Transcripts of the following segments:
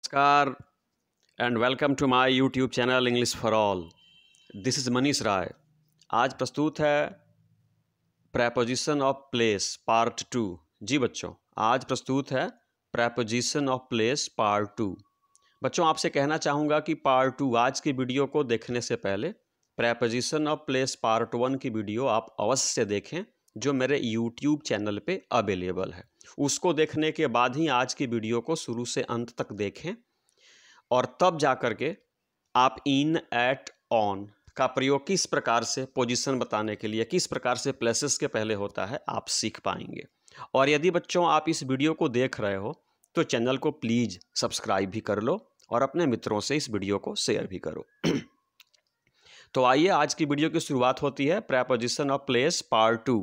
नमस्कार and welcome to my YouTube channel English for all. This is Manish Rai. आज प्रस्तुत है प्रेपोजिशन ऑफ प्लेस पार्ट 2। जी बच्चों, आज प्रस्तुत है प्रेपोजिशन ऑफ प्लेस पार्ट 2। बच्चों, आपसे कहना चाहूँगा कि पार्ट 2 आज की वीडियो को देखने से पहले प्रेपोजिशन ऑफ प्लेस पार्ट 1 की वीडियो आप अवश्य से देखें, जो मेरे यूट्यूब चैनल पे अवेलेबल है। उसको देखने के बाद ही आज की वीडियो को शुरू से अंत तक देखें और तब जा कर के आप इन, एट, ऑन का प्रयोग किस प्रकार से पोजीशन बताने के लिए, किस प्रकार से प्लेसेस के पहले होता है, आप सीख पाएंगे। और यदि बच्चों आप इस वीडियो को देख रहे हो तो चैनल को प्लीज़ सब्सक्राइब भी कर लो और अपने मित्रों से इस वीडियो को शेयर भी करो। तो आइए, आज की वीडियो की शुरुआत होती है प्रेपोजिशन ऑफ प्लेस पार्ट 2।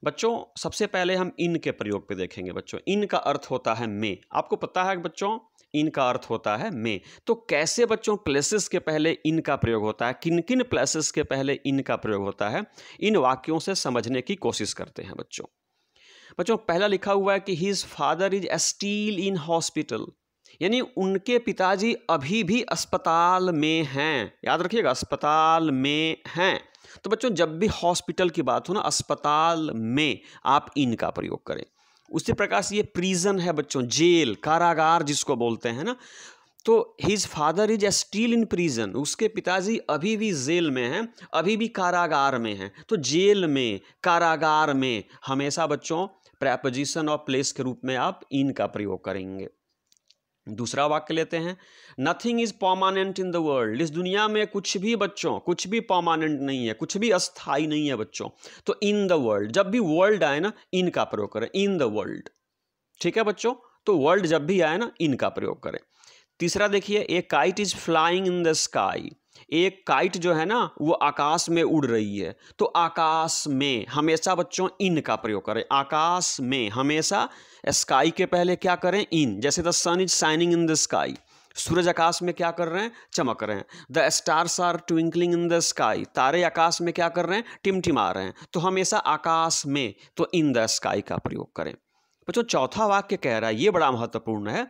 बच्चों, सबसे पहले हम इन के प्रयोग पे देखेंगे। बच्चों, इन का अर्थ होता है में। आपको पता है बच्चों, इन का अर्थ होता है में। तो कैसे बच्चों प्लेसेस के पहले इन का प्रयोग होता है, किन किन प्लेसेस के पहले इन का प्रयोग होता है, इन वाक्यों से समझने की कोशिश करते हैं। बच्चों पहला लिखा हुआ है कि his father is still in hospital, यानी उनके पिताजी अभी भी अस्पताल में हैं। याद रखिएगा, अस्पताल में हैं। तो बच्चों, जब भी हॉस्पिटल की बात हो ना, अस्पताल में, आप इन का प्रयोग करें। उसी प्रकार से ये प्रिजन है बच्चों, जेल, कारागार जिसको बोलते हैं ना। तो his father is still in prison, उसके पिताजी अभी भी जेल में हैं, अभी भी कारागार में हैं। तो जेल में, कारागार में हमेशा बच्चों प्रेपोजिशन ऑफ प्लेस के रूप में आप इन का प्रयोग करेंगे। दूसरा वाक्य लेते हैं, nothing is permanent in the world. इस दुनिया में कुछ भी बच्चों, कुछ भी परमानेंट नहीं है, कुछ भी अस्थाई नहीं है बच्चों। तो इन द वर्ल्ड, जब भी वर्ल्ड आए ना, इन का प्रयोग करें, इन द वर्ल्ड। ठीक है बच्चों, तो वर्ल्ड जब भी आए ना, इन का प्रयोग करें। तीसरा देखिए, ए kite is flying in the sky. एक काइट जो है ना, वो आकाश में उड़ रही है। तो आकाश में हमेशा बच्चों इन का प्रयोग करें। आकाश में हमेशा स्काई के पहले क्या करें, इन। जैसे the sun is shining in the sky, सूरज आकाश में क्या कर रहे हैं, चमक रहे हैं। The stars are twinkling in the sky, तारे आकाश में क्या कर रहे हैं, टिमटिमा रहे हैं। तो हमेशा आकाश में, तो इन द स्काई का प्रयोग करें। बच्चों, चौथा वाक्य कह रहा है, ये बड़ा महत्वपूर्ण है,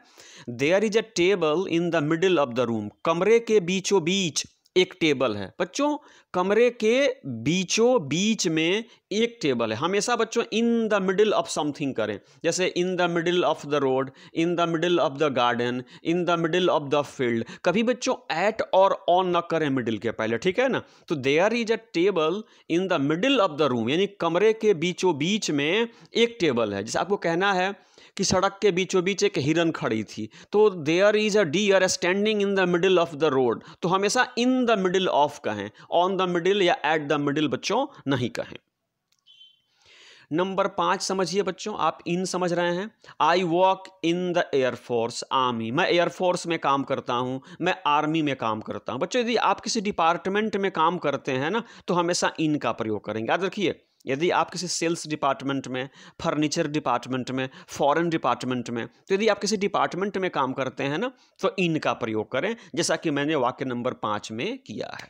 there is a table in the middle of the room. कमरे के बीचों बीच एक टेबल है। बच्चों, कमरे के बीचों बीच में एक टेबल है। हमेशा बच्चों इन द मिडिल ऑफ समथिंग करें। जैसे इन the middle of the road, in the middle of the garden, in the middle of the field. कभी बच्चों एट और ऑन न करें मिडिल के पहले, ठीक है ना। तो there is a table in the middle of the room, यानी कमरे के बीचों बीच में एक टेबल है। जैसे आपको कहना है कि सड़क के बीचों बीच एक हिरन खड़ी थी, तो there is a deer standing in the middle of the road. तो हमेशा इन द मिडिल ऑफ कहें, ऑन द मिडिल या एट द मिडिल बच्चों नहीं कहें। नंबर 5 समझिए बच्चों, आप इन समझ रहे हैं। I walk in the air force army, मैं एयरफोर्स में काम करता हूँ, मैं आर्मी में काम करता हूँ। बच्चों, यदि आप किसी डिपार्टमेंट में काम करते हैं ना, तो हमेशा इन का प्रयोग करेंगे। याद रखिए, यदि आप किसी सेल्स डिपार्टमेंट में, फर्नीचर डिपार्टमेंट में, फॉरेन डिपार्टमेंट में, तो यदि आप किसी डिपार्टमेंट में काम करते हैं ना, तो इन का प्रयोग करें, जैसा कि मैंने वाक्य नंबर 5 में किया है।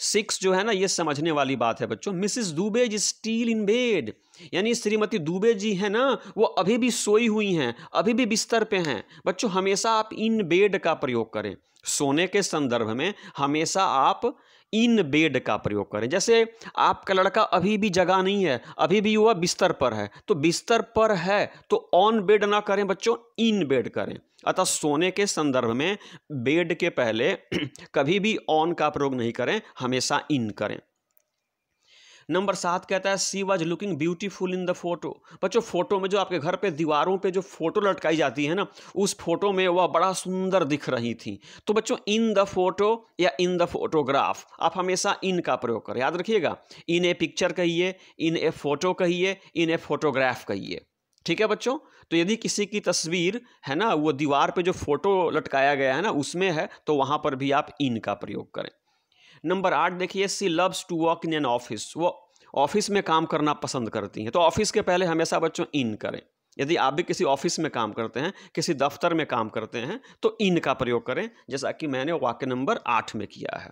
6 जो है ना, ये समझने वाली बात है बच्चों। Mrs Dubey is still in bed, यानी श्रीमती दुबे जी है ना, वो अभी भी सोई हुई हैं, अभी भी बिस्तर पे हैं। बच्चों, हमेशा आप इन बेड का प्रयोग करें। सोने के संदर्भ में हमेशा आप इन बेड का प्रयोग करें। जैसे आपका लड़का अभी भी जगा नहीं है, अभी भी वह बिस्तर पर है, तो बिस्तर पर है तो ऑन बेड ना करें बच्चों, इन बेड करें। अतः सोने के संदर्भ में बेड के पहले कभी भी ऑन का प्रयोग नहीं करें, हमेशा इन करें। नंबर 7 कहता है, she was looking beautiful in the photo. बच्चों, फोटो में जो आपके घर पे दीवारों पे जो फोटो लटकाई जाती है ना, उस फोटो में वह बड़ा सुंदर दिख रही थी। तो बच्चों, इन द फोटो या इन द फोटोग्राफ, आप हमेशा इन का प्रयोग करें। याद रखिएगा, इन ए पिक्चर कहिए, इन ए फोटो कहिए, इन ए फोटोग्राफ कहिए। ठीक है बच्चों। तो यदि किसी की तस्वीर है ना, वो दीवार पे जो फोटो लटकाया गया है ना, उसमें है, तो वहां पर भी आप इन का प्रयोग करें। नंबर 8 देखिए, she loves to work in an office, वो ऑफिस में काम करना पसंद करती हैं। तो ऑफिस के पहले हमेशा बच्चों इन करें। यदि आप भी किसी ऑफिस में काम करते हैं, किसी दफ्तर में काम करते हैं, तो इन का प्रयोग करें, जैसा कि मैंने वाक्य नंबर 8 में किया है।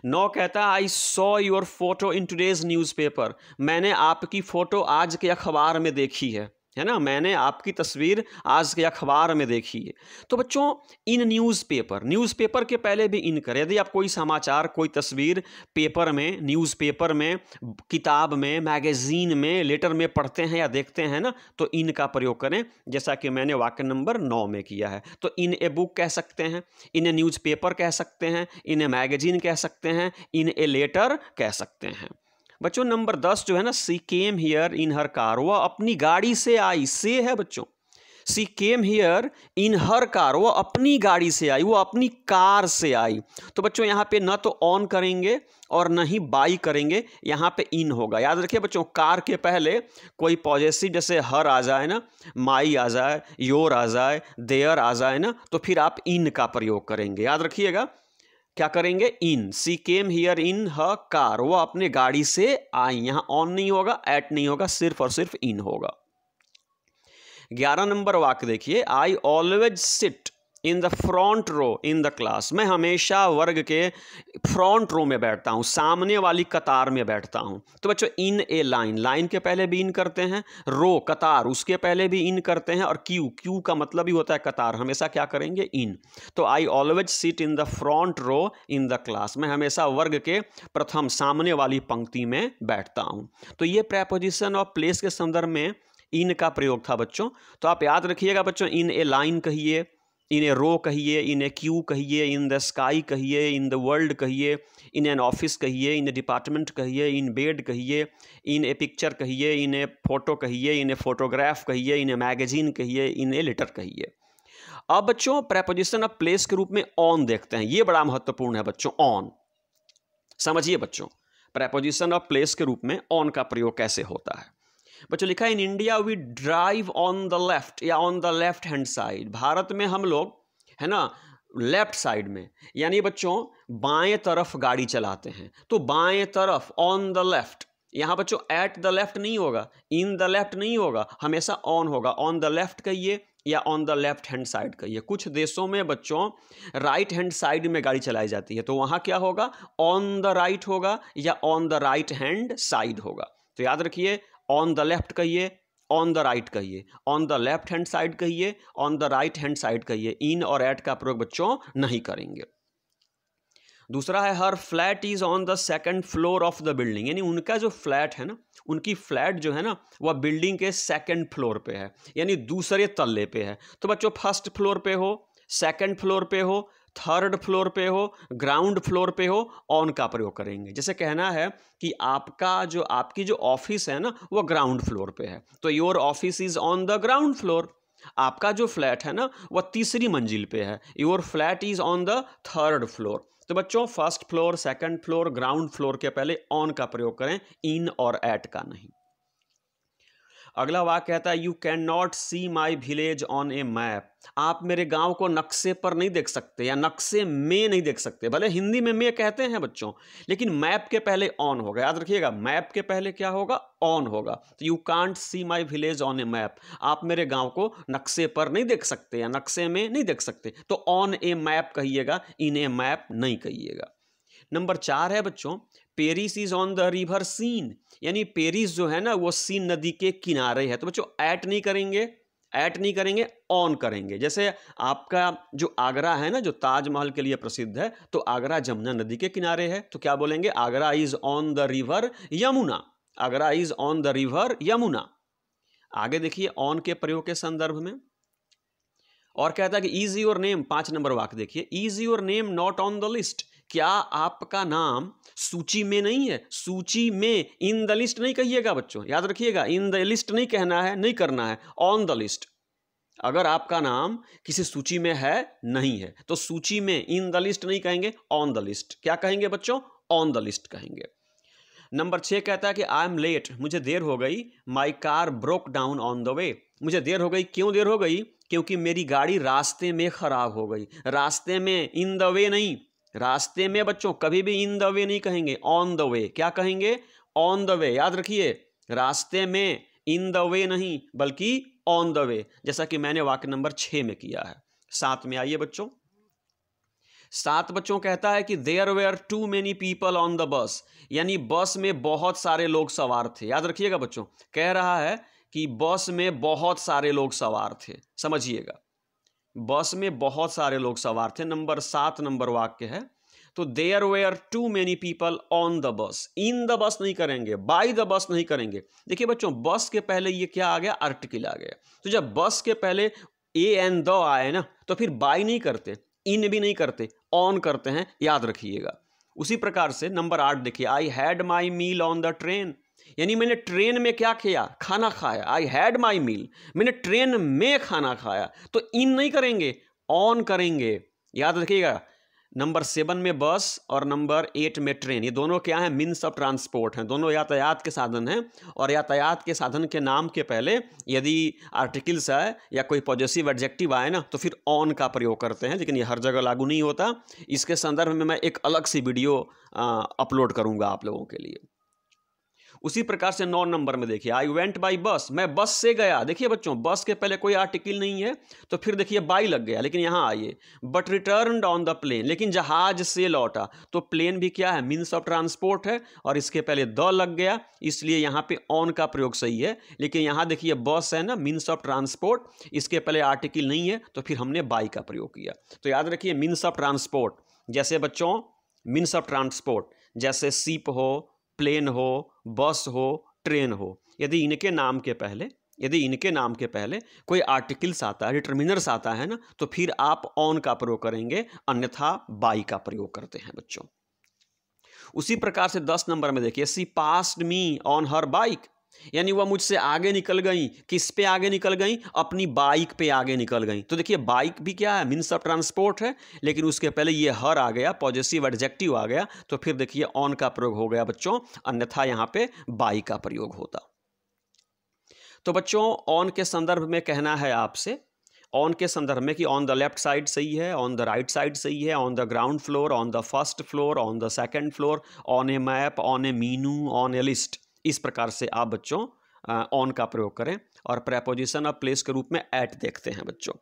9 कहता है, I saw your photo in today's newspaper, मैंने आपकी फोटो आज के अखबार में देखी है। है ना, मैंने आपकी तस्वीर आज के अखबार में देखी है। तो बच्चों इन न्यूज़पेपर के पहले भी इन करें। यदि आप कोई समाचार, कोई तस्वीर पेपर में, न्यूज़पेपर में, किताब में, मैगजीन में, लेटर में पढ़ते हैं या देखते हैं ना, तो इन का प्रयोग करें, जैसा कि मैंने वाक्य नंबर 9 में किया है। तो इन ए बुक कह सकते हैं, इन ए न्यूज़पेपर कह सकते हैं, इन ए मैगजीन कह सकते हैं, इन ए लेटर कह सकते हैं। बच्चों नंबर 10 जो है ना, सी came here in her car, वह अपनी गाड़ी से आई। से है बच्चों, सी came here in her car, वो अपनी गाड़ी से आई, वो अपनी कार से आई। तो बच्चों यहाँ पे न तो ऑन करेंगे और न ही बाई करेंगे, यहाँ पे इन होगा। याद रखिए बच्चों, कार के पहले कोई पॉजेसिव जैसे हर आ जाए ना, माई आ जाए, योर आ जाए, देयर आ जाए ना, तो फिर आप इन का प्रयोग करेंगे। याद रखिएगा, क्या करेंगे, इन। सी came here in her car, वो अपने गाड़ी से आई। यहाँ ऑन नहीं होगा, एट नहीं होगा, सिर्फ और सिर्फ इन होगा। 11 नंबर वाक्य देखिए, I always sit in the front row in the class, मैं हमेशा वर्ग के फ्रंट रो में बैठता हूँ, सामने वाली कतार में बैठता हूँ। तो बच्चों इन ए लाइन, लाइन के पहले भी इन करते हैं, रो कतार उसके पहले भी इन करते हैं, और क्यू का मतलब ही होता है कतार, हमेशा क्या करेंगे, इन। तो I always sit in the front row in the class, मैं हमेशा वर्ग के प्रथम सामने वाली पंक्ति में बैठता हूँ। तो ये प्रेपोजिशन ऑफ प्लेस के संदर्भ में इन का प्रयोग था बच्चों। तो आप याद रखिएगा बच्चों, इन ए लाइन कहिए, इन ए रो कहिए, इन ए क्यू कहिए, इन द स्काई कहिए, इन द वर्ल्ड कहिए, इन एन ऑफिस कहिए, इन ए डिपार्टमेंट कहिए, इन बेड कहिए, इन ए पिक्चर कहिए, इन ए फोटो कहिए, इन ए फोटोग्राफ कहिए, इन ए मैगजीन कहिए, इन ए लेटर कहिए। अब बच्चों प्रेपोजिशन ऑफ प्लेस के रूप में ऑन देखते हैं, ये बड़ा महत्वपूर्ण है बच्चों। ऑन समझिए बच्चों, प्रेपोजिशन ऑफ प्लेस के रूप में ऑन का प्रयोग कैसे होता है। बच्चों लिखा है, in India we drive on the left या on the left hand side, भारत में हम लोग है ना लेफ्ट साइड में, यानी बच्चों बाएं तरफ गाड़ी चलाते हैं। तो बाएं तरफ, ऑन द लेफ्ट, यहाँ बच्चों एट द लेफ्ट नहीं होगा, इन द लेफ्ट नहीं होगा, हमेशा ऑन होगा। ऑन द लेफ्ट कहिए या on the left hand side कहिए। कुछ देशों में बच्चों राइट हैंड साइड में गाड़ी चलाई जाती है, तो वहाँ क्या होगा, ऑन द राइट होगा या on the right hand side होगा। तो याद रखिए, ऑन द लेफ्ट कहिए, ऑन द राइट कहिए, on the left hand side कहिए, on the right hand side कहिए। इन और एट का प्रयोग बच्चों नहीं करेंगे। दूसरा है, her flat is on the second floor of the building, यानी उनका जो फ्लैट है ना, उनकी फ्लैट जो है ना, वह बिल्डिंग के सेकंड फ्लोर पे है, यानी दूसरे तल्ले पे है। तो बच्चों फर्स्ट फ्लोर पे हो, सेकंड फ्लोर पे हो, थर्ड फ्लोर पे हो, ग्राउंड फ्लोर पे हो, ऑन का प्रयोग करेंगे। जैसे कहना है कि आपकी जो ऑफिस है ना, वो ग्राउंड फ्लोर पे है, तो your office is on the ground floor. आपका जो फ्लैट है ना, वह तीसरी मंजिल पे है, your flat is on the third floor. तो बच्चों first floor, second floor, ground floor के पहले ऑन का प्रयोग करें, इन और एट का नहीं। अगला वाक्य कहता है, you can not see my village on a map, आप मेरे गांव को नक्शे पर नहीं देख सकते या नक्शे में नहीं देख सकते। भले हिंदी में मैं कहते हैं बच्चों, लेकिन मैप के पहले ऑन होगा। याद रखिएगा, मैप के पहले क्या होगा, ऑन होगा। तो you can't see my village on a map, आप मेरे गांव को नक्शे पर नहीं देख सकते या नक्शे में नहीं देख सकते। तो ऑन ए मैप कहिएगा, इन ए मैप नहीं कहिएगा। नंबर 4 है बच्चों, Paris is on the river Seine, यानी पेरिस जो है ना, वो सीन नदी के किनारे है। तो बच्चों एट नहीं करेंगे, ऑन करेंगे। जैसे आपका जो आगरा है ना, जो ताजमहल के लिए प्रसिद्ध है, तो आगरा जमुना नदी के किनारे है, तो क्या बोलेंगे, Agra is on the river Yamuna, Agra is on the river Yamuna. आगे देखिए ऑन के प्रयोग के संदर्भ में, और कहता है कि इज योर नेम, 5 नंबर वाक्य देखिए, is your name not on the list, क्या आपका नाम सूची में नहीं है, सूची में, इन द लिस्ट नहीं कहिएगा बच्चों। याद रखिएगा, इन द लिस्ट नहीं कहना है, नहीं करना है, ऑन द लिस्ट। अगर आपका नाम किसी सूची में है, नहीं है, तो सूची में, इन द लिस्ट नहीं कहेंगे, ऑन द लिस्ट। क्या कहेंगे बच्चों, ऑन द लिस्ट कहेंगे। नंबर 6 कहता है कि आई एम लेट, मुझे देर हो गई, my car broke down on the way, मुझे देर हो गई, क्यों देर हो गई, क्योंकि मेरी गाड़ी रास्ते में खराब हो गई। रास्ते में, इन द वे नहीं, रास्ते में बच्चों कभी भी इन द वे नहीं कहेंगे, ऑन द वे। क्या कहेंगे, ऑन द वे। याद रखिए, रास्ते में, इन द वे नहीं, बल्कि ऑन द वे, जैसा कि मैंने वाक्य नंबर 6 में किया है। 7 में आइए बच्चों, 7 बच्चों कहता है कि there were too many people on the bus, यानी बस में बहुत सारे लोग सवार थे। याद रखिएगा बच्चों, कह रहा है कि बस में बहुत सारे लोग सवार थे। समझिएगा, बस में बहुत सारे लोग सवार थे। नंबर 7 नंबर वाक्य है। तो there were too many people on the bus. In the bus नहीं करेंगे, बाय द बस नहीं करेंगे। देखिए बच्चों, बस के पहले ये क्या आ गया, आर्टिकल आ गया। तो जब बस के पहले ए एंड द आए ना, तो फिर बाय नहीं करते, इन भी नहीं करते, ऑन करते हैं, याद रखिएगा। उसी प्रकार से नंबर 8 देखिए, I had my meal on the train. यानी मैंने ट्रेन में क्या किया, खाना खाया। आई हैड माई मील, मैंने ट्रेन में खाना खाया। तो इन नहीं करेंगे, ऑन करेंगे, याद रखिएगा। नंबर 7 में बस और नंबर 8 में ट्रेन, ये दोनों क्या हैं, मीन्स ऑफ ट्रांसपोर्ट हैं। दोनों यातायात के साधन हैं, और यातायात के साधन के नाम के पहले यदि आर्टिकल्स आए या कोई पॉजेसिव एडजेक्टिव आए ना, तो फिर ऑन का प्रयोग करते हैं। लेकिन ये हर जगह लागू नहीं होता। इसके संदर्भ में मैं एक अलग सी वीडियो अपलोड करूंगा आप लोगों के लिए। उसी प्रकार से 9 नंबर में देखिए, आई वेंट बाई बस, मैं बस से गया। देखिए बच्चों, बस के पहले कोई आर्टिकल नहीं है, तो फिर देखिए बाई लग गया। लेकिन यहां आइए, but returned on the plane, लेकिन जहाज से लौटा। तो प्लेन भी क्या है, मीन्स ऑफ ट्रांसपोर्ट है, और इसके पहले द लग गया, इसलिए यहां पे ऑन का प्रयोग सही है। लेकिन यहां देखिए बस है ना, मीन्स ऑफ ट्रांसपोर्ट, इसके पहले आर्टिकल नहीं है, तो फिर हमने बाई का प्रयोग किया। तो याद रखिए, मीन्स ऑफ ट्रांसपोर्ट, जैसे बच्चों मीन्स ऑफ ट्रांसपोर्ट जैसे शिप हो, प्लेन हो, बस हो, ट्रेन हो, यदि इनके नाम के पहले कोई आर्टिकल्स आता है, डिटर्मिनर्स आता है ना, तो फिर आप ऑन का प्रयोग करेंगे, अन्यथा बाई का प्रयोग करते हैं बच्चों। उसी प्रकार से 10 नंबर में देखिए, she passed me on her bike, यानी वह मुझसे आगे निकल गई। किस पे आगे निकल गई, अपनी बाइक पे आगे निकल गई। तो देखिए बाइक भी क्या है, मीन्स ऑफ ट्रांसपोर्ट है, लेकिन उसके पहले ये हर आ गया, पॉजेसिव एडजेक्टिव आ गया, तो फिर देखिए ऑन का प्रयोग हो गया बच्चों, अन्यथा यहां पे बाई का प्रयोग होता। तो बच्चों, ऑन के संदर्भ में कहना है आपसे, ऑन के संदर्भ में कि ऑन द लेफ्ट साइड सही है, ऑन द राइट साइड सही है, on the ground floor, on the first floor, on the second floor, on a map, on A Meenu, on A list. इस प्रकार से आप बच्चों ऑन का प्रयोग करें। और प्रेपोजिशन ऑफ प्लेस के रूप में एट देखते हैं बच्चों।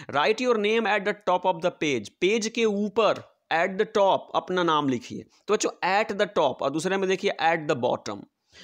Right your name at the top of the page, page के ऊपर एट द टॉप अपना नाम लिखिए। तो बच्चों एट द टॉप, और दूसरे में देखिए एट द बॉटम।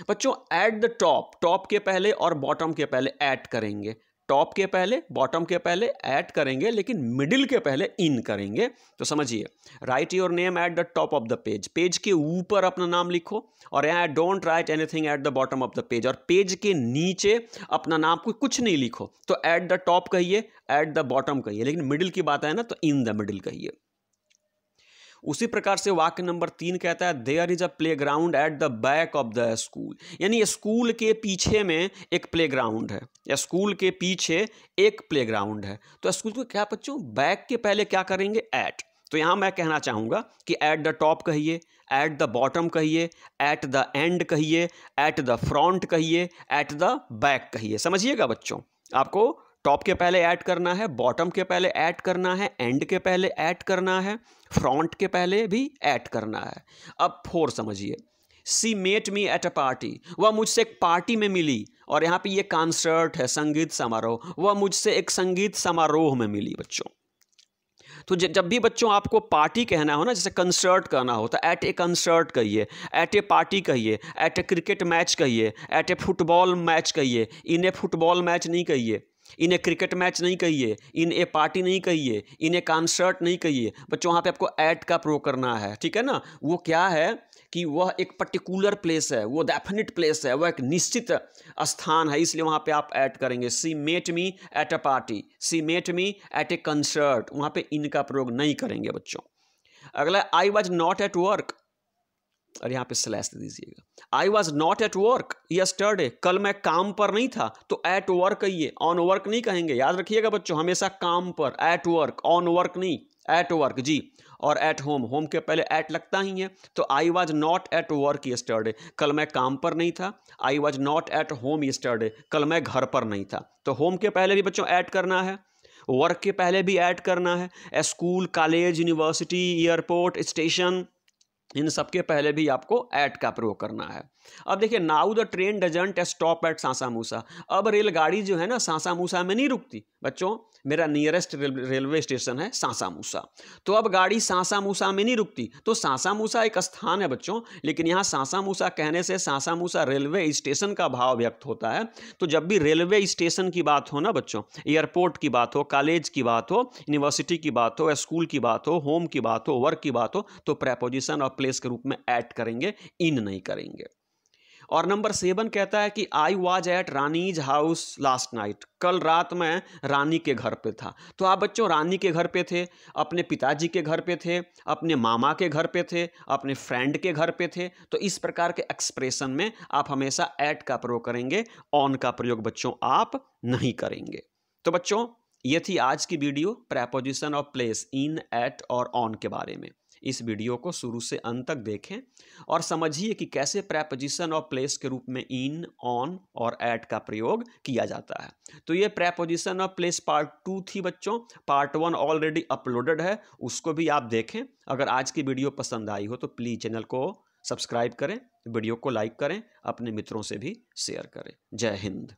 बच्चों एट द टॉप, टॉप के पहले और बॉटम के पहले एट करेंगे, टॉप के पहले बॉटम के पहले ऐड करेंगे, लेकिन मिडिल के पहले इन करेंगे। तो समझिए, right your name at the top of the page, page के ऊपर अपना नाम लिखो, और यहाँ don't write anything at the bottom of the page, और पेज के नीचे अपना नाम कुछ नहीं लिखो। तो एट द टॉप कहिए, एट द बॉटम कहिए, लेकिन मिडिल की बात है ना, तो इन द मिडिल कहिए। उसी प्रकार से वाक्य नंबर 3 कहता है, there is a playground at the back of the school, यानी स्कूल के पीछे में एक प्लेग्राउंड है, या स्कूल के पीछे एक प्लेग्राउंड है। तो स्कूल को क्या बच्चों, बैक के पहले क्या करेंगे, एट। तो यहां मैं कहना चाहूंगा कि एट द टॉप कहिए, एट द बॉटम कहिए, एट द एंड कहिए, एट द फ्रंट कहिए, एट द बैक कहिए। समझिएगा बच्चों, आपको टॉप के पहले ऐड करना है, बॉटम के पहले ऐड करना है, एंड के पहले ऐड करना है, फ्रंट के पहले भी ऐड करना है। अब 4 समझिए, she met me at a party, वह मुझसे एक पार्टी में मिली, और यहाँ पे ये कॉन्सर्ट है, संगीत समारोह, वह मुझसे एक संगीत समारोह में मिली बच्चों। तो जब भी बच्चों आपको पार्टी कहना हो ना, जैसे कंसर्ट कहना हो, तो एट ए कंसर्ट कहिए, एट ए पार्टी कहिए, एट ए क्रिकेट मैच कहिए, एट ए फुटबॉल मैच कहिए, इन ए फुटबॉल मैच नहीं कहिए, इन ए क्रिकेट मैच नहीं कहिए, इन ए पार्टी नहीं कहिए, इन ए कॉन्सर्ट नहीं कहिए। बच्चों वहाँ पे आपको एट का प्रयोग करना है, ठीक है ना। वो क्या है कि वह एक पर्टिकुलर प्लेस है, वो डेफिनिट प्लेस है, वह एक निश्चित स्थान है, इसलिए वहाँ पे आप ऐड करेंगे। She met me at a party, she met me at a concert, वहाँ पे इनका प्रयोग नहीं करेंगे बच्चों। अगला, I was not at work, और यहाँ पे स्लैश दे दीजिएगा। I was not at work yesterday, कल मैं काम पर नहीं था, तो एट वर्क कहिए, ऑन वर्क नहीं कहेंगे। याद रखिएगा बच्चों, हमेशा काम पर, एट वर्क, ऑन वर्क नहीं, एट वर्क जी। और एट होम, होम के पहले एट लगता ही है, तो आई was not at work yesterday, कल मैं काम पर नहीं था। आई was not at home yesterday, कल मैं घर पर नहीं था। तो होम के पहले भी बच्चों ऐड करना है, वर्क के पहले भी ऐड करना है, school, college, university, airport, station, इन सबके पहले भी आपको एट का प्रयोग करना है। अब देखिए, now the train doesn't stop at Sasamusa, अब रेलगाड़ी जो है ना सासामूसा में नहीं रुकती बच्चों। मेरा नियरेस्ट रेलवे स्टेशन है सासा मूसा। तो अब गाड़ी सासा मूसा में नहीं रुकती, तो सासा मूसा एक स्थान है बच्चों, लेकिन यहाँ सासा मूसा कहने से सासा मूसा रेलवे स्टेशन का भाव व्यक्त होता है। तो जब भी रेलवे स्टेशन की बात हो ना बच्चों, एयरपोर्ट की बात हो, कॉलेज की बात हो, यूनिवर्सिटी की बात हो, स्कूल की बात हो, होम की बात हो, वर्क की बात हो, तो प्रेपोजिशन ऑफ प्लेस के रूप में ऐड करेंगे, इन नहीं करेंगे। और नंबर 7 कहता है कि I was at Rani's house last night, कल रात में रानी के घर पे था। तो आप बच्चों रानी के घर पे थे, अपने पिताजी के घर पे थे, अपने मामा के घर पे थे, अपने फ्रेंड के घर पे थे। तो इस प्रकार के एक्सप्रेशन में आप हमेशा एट का प्रयोग करेंगे, ऑन का प्रयोग बच्चों आप नहीं करेंगे। तो बच्चों ये थी आज की video preposition of place in, at और ऑन के बारे में। इस वीडियो को शुरू से अंत तक देखें और समझिए कि कैसे प्रेपोजिशन ऑफ प्लेस के रूप में इन, ऑन और एट का प्रयोग किया जाता है। तो ये प्रेपोजिशन ऑफ प्लेस पार्ट 2 थी बच्चों। पार्ट 1 ऑलरेडी अपलोडेड है, उसको भी आप देखें। अगर आज की वीडियो पसंद आई हो तो प्लीज़ चैनल को सब्सक्राइब करें, वीडियो को लाइक करें, अपने मित्रों से भी शेयर करें। जय हिंद।